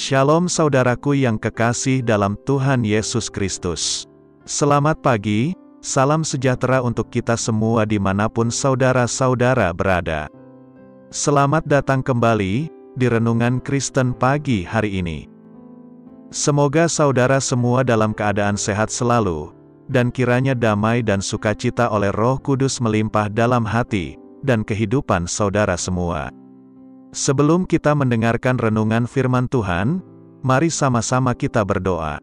Shalom saudaraku yang kekasih dalam Tuhan Yesus Kristus. Selamat pagi, salam sejahtera untuk kita semua dimanapun saudara-saudara berada. Selamat datang kembali di Renungan Kristen pagi hari ini. Semoga saudara semua dalam keadaan sehat selalu, dan kiranya damai dan sukacita oleh Roh Kudus melimpah dalam hati dan kehidupan saudara semua. Sebelum kita mendengarkan renungan firman Tuhan, mari sama-sama kita berdoa.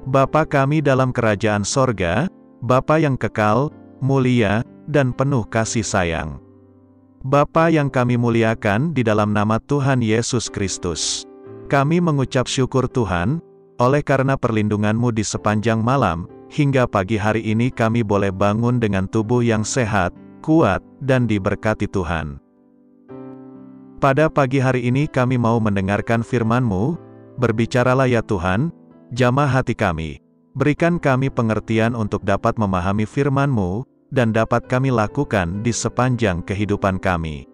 Bapa kami dalam kerajaan sorga, Bapa yang kekal, mulia, dan penuh kasih sayang. Bapa yang kami muliakan di dalam nama Tuhan Yesus Kristus. Kami mengucap syukur Tuhan, oleh karena perlindungan-Mu di sepanjang malam, hingga pagi hari ini kami boleh bangun dengan tubuh yang sehat, kuat, dan diberkati Tuhan. Pada pagi hari ini kami mau mendengarkan firman-Mu, berbicaralah ya Tuhan, jamah hati kami, berikan kami pengertian untuk dapat memahami firman-Mu, dan dapat kami lakukan di sepanjang kehidupan kami.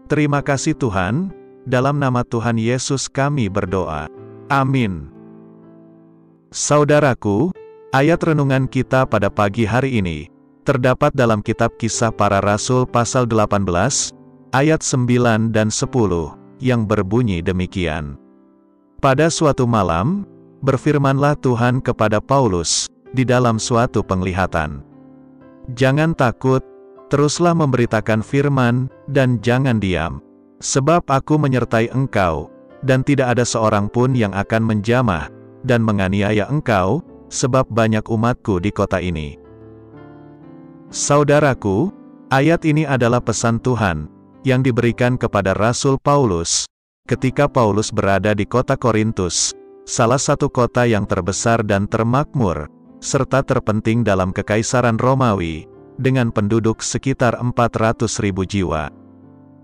Terima kasih Tuhan, dalam nama Tuhan Yesus kami berdoa. Amin. Saudaraku, ayat renungan kita pada pagi hari ini, terdapat dalam kitab Kisah Para Rasul pasal 18, ayat 9 dan 10, yang berbunyi demikian. Pada suatu malam, berfirmanlah Tuhan kepada Paulus, di dalam suatu penglihatan. Jangan takut, teruslah memberitakan firman, dan jangan diam. Sebab aku menyertai engkau, dan tidak ada seorang pun yang akan menjamah, dan menganiaya engkau, sebab banyak umatku di kota ini. Saudaraku, ayat ini adalah pesan Tuhan, yang diberikan kepada Rasul Paulus, ketika Paulus berada di kota Korintus, salah satu kota yang terbesar dan termakmur, serta terpenting dalam Kekaisaran Romawi, dengan penduduk sekitar 400.000 jiwa.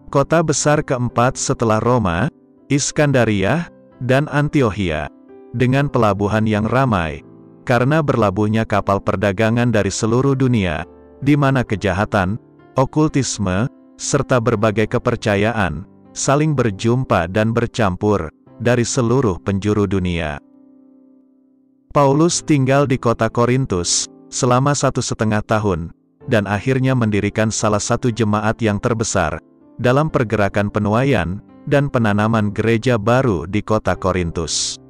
Kota besar keempat setelah Roma, Iskandariah, dan Antiokhia, dengan pelabuhan yang ramai, karena berlabuhnya kapal perdagangan dari seluruh dunia, di mana kejahatan, okultisme, serta berbagai kepercayaan, saling berjumpa dan bercampur, dari seluruh penjuru dunia. Paulus tinggal di kota Korintus, selama 1,5 tahun, dan akhirnya mendirikan salah satu jemaat yang terbesar, dalam pergerakan penuaian, dan penanaman gereja baru di kota Korintus.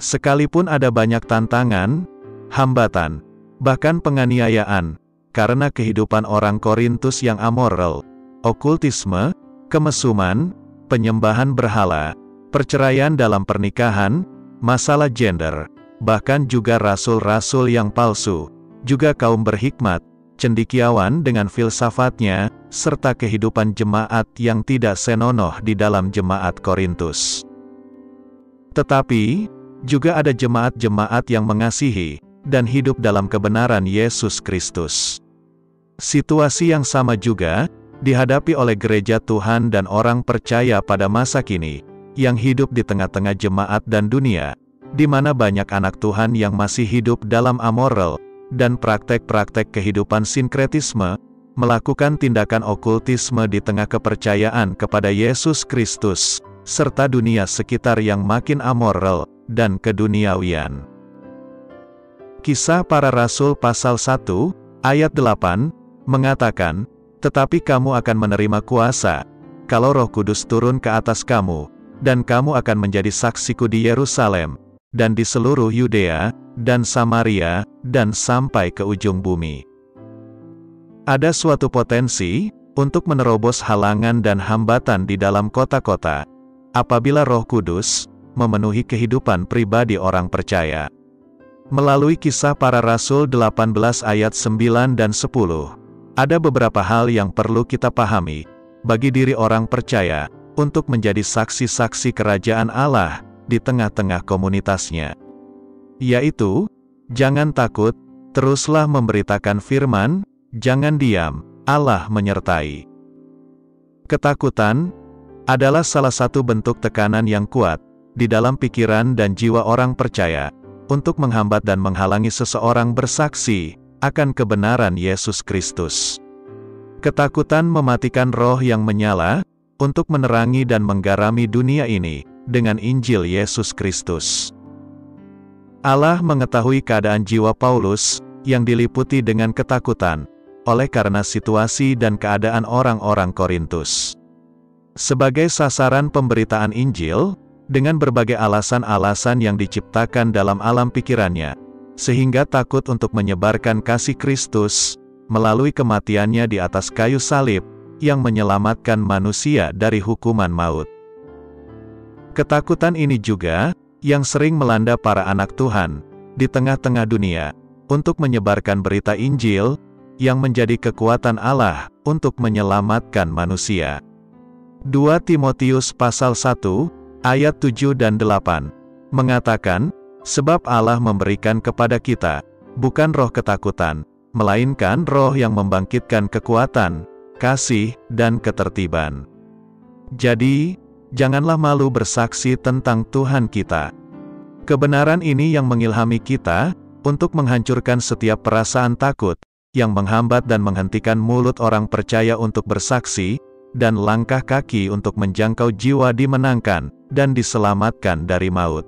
Sekalipun ada banyak tantangan, hambatan, bahkan penganiayaan, karena kehidupan orang Korintus yang amoral, okultisme, kemesuman, penyembahan berhala, perceraian dalam pernikahan, masalah gender, bahkan juga rasul-rasul yang palsu, juga kaum berhikmat, cendekiawan dengan filsafatnya, serta kehidupan jemaat yang tidak senonoh di dalam jemaat Korintus. Tetapi, juga ada jemaat-jemaat yang mengasihi, dan hidup dalam kebenaran Yesus Kristus. Situasi yang sama juga, dihadapi oleh gereja Tuhan dan orang percaya pada masa kini, yang hidup di tengah-tengah jemaat dan dunia, di mana banyak anak Tuhan yang masih hidup dalam amoral, dan praktek-praktek kehidupan sinkretisme, melakukan tindakan okultisme di tengah kepercayaan kepada Yesus Kristus, serta dunia sekitar yang makin amoral, dan keduniawian. Kisah Para Rasul pasal 1, ayat 8, mengatakan, tetapi kamu akan menerima kuasa, kalau Roh Kudus turun ke atas kamu, dan kamu akan menjadi saksiku di Yerusalem, dan di seluruh Yudea, dan Samaria, dan sampai ke ujung bumi. Ada suatu potensi, untuk menerobos halangan dan hambatan di dalam kota-kota, apabila Roh Kudus, memenuhi kehidupan pribadi orang percaya. Melalui Kisah Para Rasul 18 ayat 9 dan 10, ada beberapa hal yang perlu kita pahami, bagi diri orang percaya, untuk menjadi saksi-saksi kerajaan Allah, di tengah-tengah komunitasnya. Yaitu, jangan takut, teruslah memberitakan firman, jangan diam, Allah menyertai. Ketakutan, adalah salah satu bentuk tekanan yang kuat, di dalam pikiran dan jiwa orang percaya, untuk menghambat dan menghalangi seseorang bersaksi, akan kebenaran Yesus Kristus. Ketakutan mematikan roh yang menyala, untuk menerangi dan menggarami dunia ini, dengan Injil Yesus Kristus. Allah mengetahui keadaan jiwa Paulus, yang diliputi dengan ketakutan, oleh karena situasi dan keadaan orang-orang Korintus. Sebagai sasaran pemberitaan Injil, dengan berbagai alasan-alasan yang diciptakan dalam alam pikirannya, sehingga takut untuk menyebarkan kasih Kristus, melalui kematiannya di atas kayu salib, yang menyelamatkan manusia dari hukuman maut. Ketakutan ini juga, yang sering melanda para anak Tuhan, di tengah-tengah dunia, untuk menyebarkan berita Injil, yang menjadi kekuatan Allah, untuk menyelamatkan manusia. 2 Timotius pasal 1, ayat 7 dan 8, mengatakan, sebab Allah memberikan kepada kita, bukan roh ketakutan, melainkan roh yang membangkitkan kekuatan, kasih, dan ketertiban. Jadi, janganlah malu bersaksi tentang Tuhan kita. Kebenaran ini yang mengilhami kita, untuk menghancurkan setiap perasaan takut, yang menghambat dan menghentikan mulut orang percaya untuk bersaksi, dan langkah kaki untuk menjangkau jiwa dimenangkan, dan diselamatkan dari maut.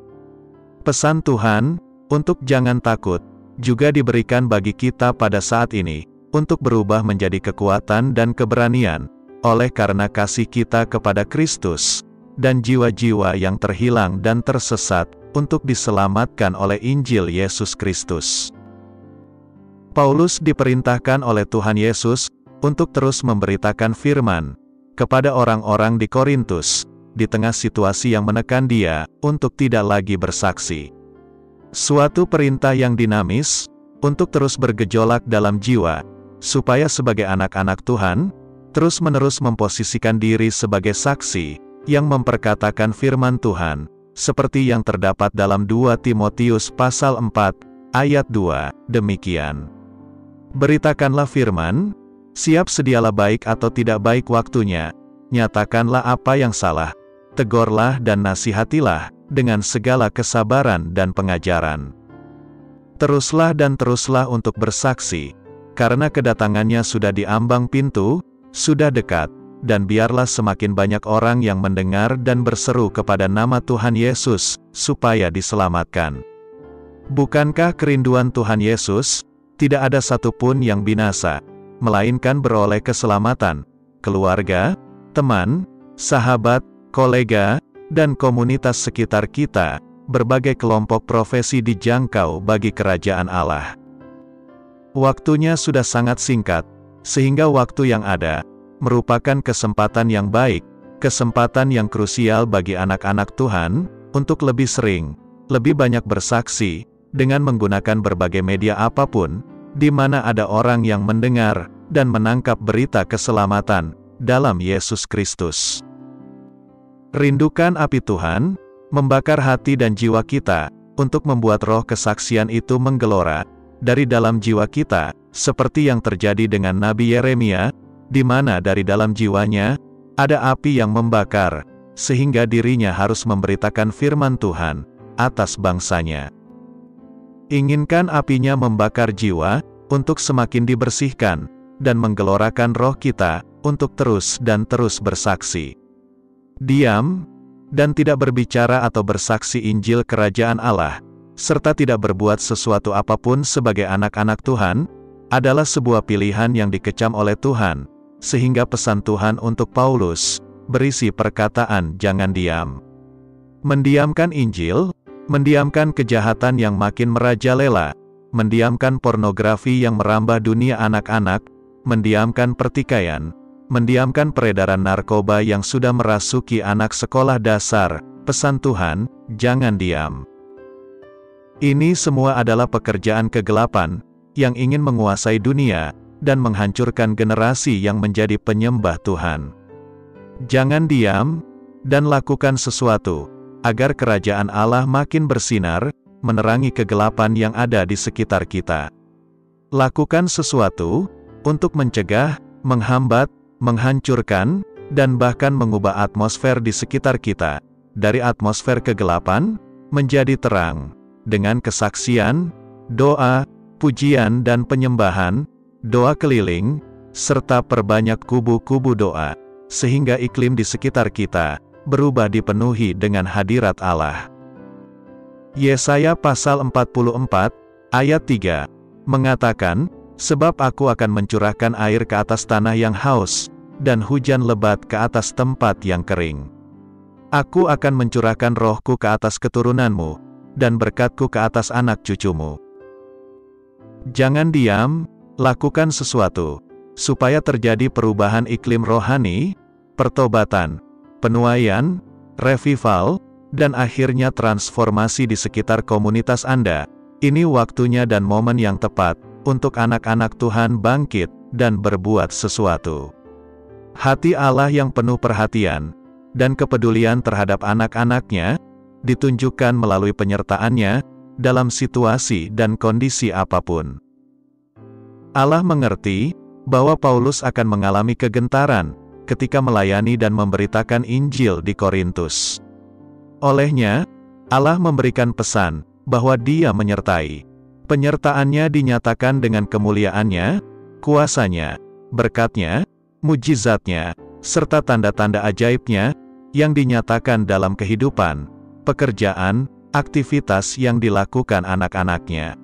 Pesan Tuhan, untuk jangan takut, juga diberikan bagi kita pada saat ini, untuk berubah menjadi kekuatan dan keberanian, oleh karena kasih kita kepada Kristus, dan jiwa-jiwa yang terhilang dan tersesat, untuk diselamatkan oleh Injil Yesus Kristus. Paulus diperintahkan oleh Tuhan Yesus, untuk terus memberitakan firman, kepada orang-orang di Korintus, di tengah situasi yang menekan dia, untuk tidak lagi bersaksi. Suatu perintah yang dinamis, untuk terus bergejolak dalam jiwa, supaya sebagai anak-anak Tuhan, terus-menerus memposisikan diri sebagai saksi, yang memperkatakan firman Tuhan, seperti yang terdapat dalam 2 Timotius pasal 4, ayat 2, demikian. Beritakanlah firman, siap sedialah baik atau tidak baik waktunya, nyatakanlah apa yang salah, tegurlah dan nasihatilah, dengan segala kesabaran dan pengajaran. Teruslah dan teruslah untuk bersaksi, karena kedatangannya sudah di ambang pintu, sudah dekat, dan biarlah semakin banyak orang yang mendengar dan berseru kepada nama Tuhan Yesus, supaya diselamatkan. Bukankah kerinduan Tuhan Yesus, tidak ada satupun yang binasa, melainkan beroleh keselamatan, keluarga, teman, sahabat, kolega, dan komunitas sekitar kita, berbagai kelompok profesi dijangkau bagi kerajaan Allah. Waktunya sudah sangat singkat, sehingga waktu yang ada, merupakan kesempatan yang baik, kesempatan yang krusial bagi anak-anak Tuhan, untuk lebih sering, lebih banyak bersaksi, dengan menggunakan berbagai media apapun, di mana ada orang yang mendengar, dan menangkap berita keselamatan, dalam Yesus Kristus. Rindukan api Tuhan, membakar hati dan jiwa kita, untuk membuat roh kesaksian itu menggelora, dari dalam jiwa kita, seperti yang terjadi dengan Nabi Yeremia, di mana dari dalam jiwanya, ada api yang membakar, sehingga dirinya harus memberitakan firman Tuhan, atas bangsanya. Inginkan apinya membakar jiwa, untuk semakin dibersihkan, dan menggelorakan roh kita, untuk terus dan terus bersaksi. Diam, dan tidak berbicara atau bersaksi Injil Kerajaan Allah, serta tidak berbuat sesuatu apapun sebagai anak-anak Tuhan, adalah sebuah pilihan yang dikecam oleh Tuhan, sehingga pesan Tuhan untuk Paulus, berisi perkataan jangan diam. Mendiamkan Injil, mendiamkan kejahatan yang makin merajalela, mendiamkan pornografi yang merambah dunia anak-anak, mendiamkan pertikaian, mendiamkan peredaran narkoba yang sudah merasuki anak sekolah dasar, pesan Tuhan, jangan diam. Ini semua adalah pekerjaan kegelapan, yang ingin menguasai dunia, dan menghancurkan generasi yang menjadi penyembah Tuhan. Jangan diam, dan lakukan sesuatu, agar kerajaan Allah makin bersinar, menerangi kegelapan yang ada di sekitar kita. Lakukan sesuatu, untuk mencegah, menghambat, menghancurkan, dan bahkan mengubah atmosfer di sekitar kita, dari atmosfer kegelapan, menjadi terang, dengan kesaksian, doa, pujian dan penyembahan, doa keliling, serta perbanyak kubu-kubu doa, sehingga iklim di sekitar kita, berubah dipenuhi dengan hadirat Allah. Yesaya pasal 44, ayat 3, mengatakan, "Sebab aku akan mencurahkan air ke atas tanah yang haus, dan hujan lebat ke atas tempat yang kering. Aku akan mencurahkan rohku ke atas keturunanmu, dan berkatku ke atas anak cucumu." Jangan diam, lakukan sesuatu, supaya terjadi perubahan iklim rohani, pertobatan, penuaian, revival, dan akhirnya transformasi di sekitar komunitas Anda. Ini waktunya dan momen yang tepat untuk anak-anak Tuhan bangkit dan berbuat sesuatu. Hati Allah yang penuh perhatian dan kepedulian terhadap anak-anaknya ditunjukkan melalui penyertaannya dalam situasi dan kondisi apapun. Allah mengerti bahwa Paulus akan mengalami kegentaran ketika melayani dan memberitakan Injil di Korintus. Olehnya, Allah memberikan pesan bahwa Dia menyertai. Penyertaannya dinyatakan dengan kemuliaannya, kuasanya, berkatnya, mujizatnya, serta tanda-tanda ajaibnya yang dinyatakan dalam kehidupan, pekerjaan, aktivitas yang dilakukan anak-anaknya.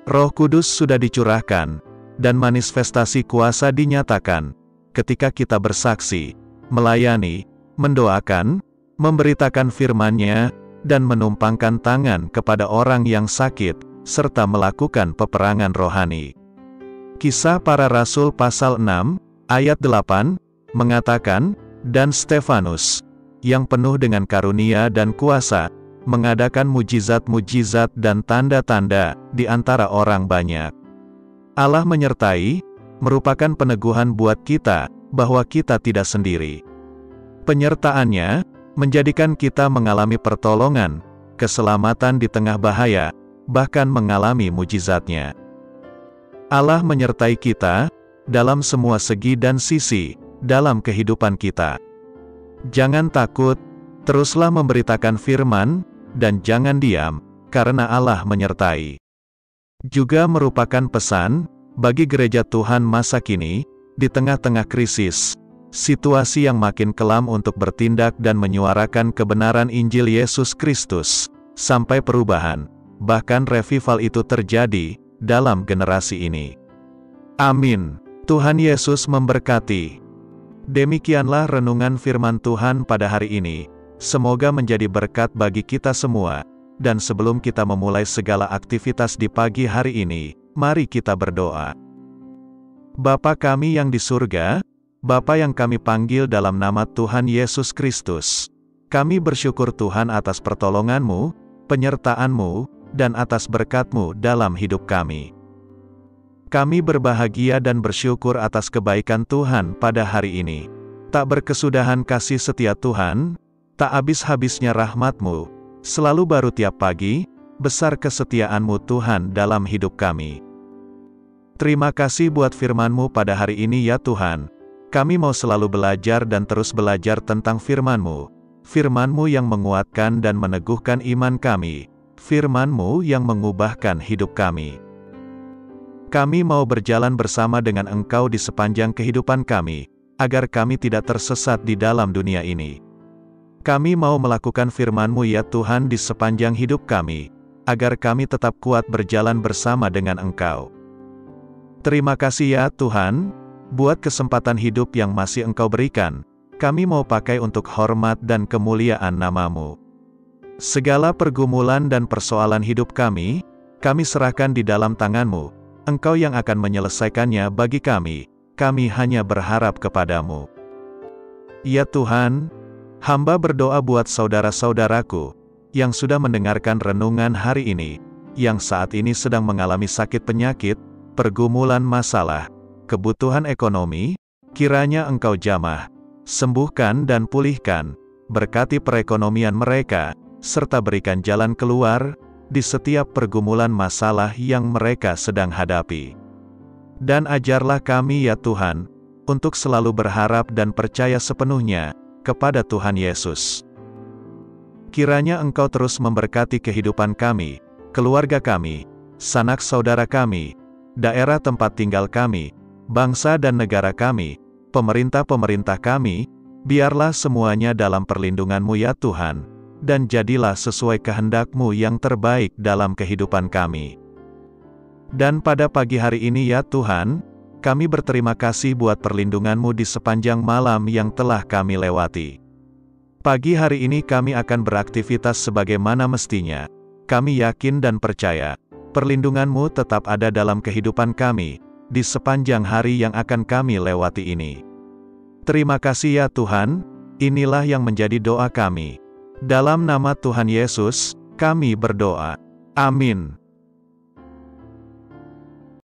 Roh Kudus sudah dicurahkan, dan manifestasi kuasa dinyatakan, ketika kita bersaksi, melayani, mendoakan, memberitakan firman-Nya, dan menumpangkan tangan kepada orang yang sakit, serta melakukan peperangan rohani. Kisah Para Rasul pasal 6, ayat 8, mengatakan, "Dan Stefanus, yang penuh dengan karunia dan kuasa, mengadakan mujizat-mujizat dan tanda-tanda di antara orang banyak." Allah menyertai, merupakan peneguhan buat kita, bahwa kita tidak sendiri. Penyertaannya, menjadikan kita mengalami pertolongan, keselamatan di tengah bahaya, bahkan mengalami mujizatnya. Allah menyertai kita, dalam semua segi dan sisi, dalam kehidupan kita. Jangan takut, teruslah memberitakan firman, dan jangan diam, karena Allah menyertai. Juga merupakan pesan, bagi gereja Tuhan masa kini, di tengah-tengah krisis, situasi yang makin kelam untuk bertindak dan menyuarakan kebenaran Injil Yesus Kristus, sampai perubahan, bahkan revival itu terjadi, dalam generasi ini. Amin. Tuhan Yesus memberkati. Demikianlah renungan firman Tuhan pada hari ini. Semoga menjadi berkat bagi kita semua. Dan sebelum kita memulai segala aktivitas di pagi hari ini, mari kita berdoa. Bapa kami yang di surga, Bapa yang kami panggil dalam nama Tuhan Yesus Kristus, kami bersyukur Tuhan atas pertolongan-Mu, penyertaan-Mu, dan atas berkat-Mu dalam hidup kami. Kami berbahagia dan bersyukur atas kebaikan Tuhan pada hari ini. Tak berkesudahan kasih setia Tuhan, tak habis-habisnya rahmat-Mu, selalu baru tiap pagi, besar kesetiaan-Mu Tuhan dalam hidup kami. Terima kasih buat firman-Mu pada hari ini ya Tuhan. Kami mau selalu belajar dan terus belajar tentang firman-Mu. Firman-Mu yang menguatkan dan meneguhkan iman kami. Firman-Mu yang mengubahkan hidup kami. Kami mau berjalan bersama dengan Engkau di sepanjang kehidupan kami, agar kami tidak tersesat di dalam dunia ini. Kami mau melakukan firman-Mu ya Tuhan di sepanjang hidup kami, agar kami tetap kuat berjalan bersama dengan Engkau. Terima kasih ya Tuhan, buat kesempatan hidup yang masih Engkau berikan, kami mau pakai untuk hormat dan kemuliaan nama-Mu. Segala pergumulan dan persoalan hidup kami serahkan di dalam tangan-Mu, Engkau yang akan menyelesaikannya bagi kami hanya berharap kepada-Mu. Ya Tuhan, hamba berdoa buat saudara-saudaraku, yang sudah mendengarkan renungan hari ini, yang saat ini sedang mengalami sakit penyakit, pergumulan masalah, kebutuhan ekonomi, kiranya Engkau jamah, sembuhkan dan pulihkan, berkati perekonomian mereka, serta berikan jalan keluar, di setiap pergumulan masalah yang mereka sedang hadapi. Dan ajarlah kami ya Tuhan, untuk selalu berharap dan percaya sepenuhnya, kepada Tuhan Yesus. Kiranya Engkau terus memberkati kehidupan kami, keluarga kami, sanak saudara kami, daerah tempat tinggal kami, bangsa dan negara kami, pemerintah-pemerintah kami, Biarlah semuanya dalam perlindungan-Mu ya Tuhan, dan jadilah sesuai kehendak-Mu yang terbaik dalam kehidupan kami. Dan pada pagi hari ini ya Tuhan, kami berterima kasih buat perlindungan-Mu di sepanjang malam yang telah kami lewati. Pagi hari ini kami akan beraktivitas sebagaimana mestinya. Kami yakin dan percaya, perlindungan-Mu tetap ada dalam kehidupan kami, di sepanjang hari yang akan kami lewati ini. Terima kasih ya Tuhan, inilah yang menjadi doa kami. Dalam nama Tuhan Yesus, kami berdoa. Amin.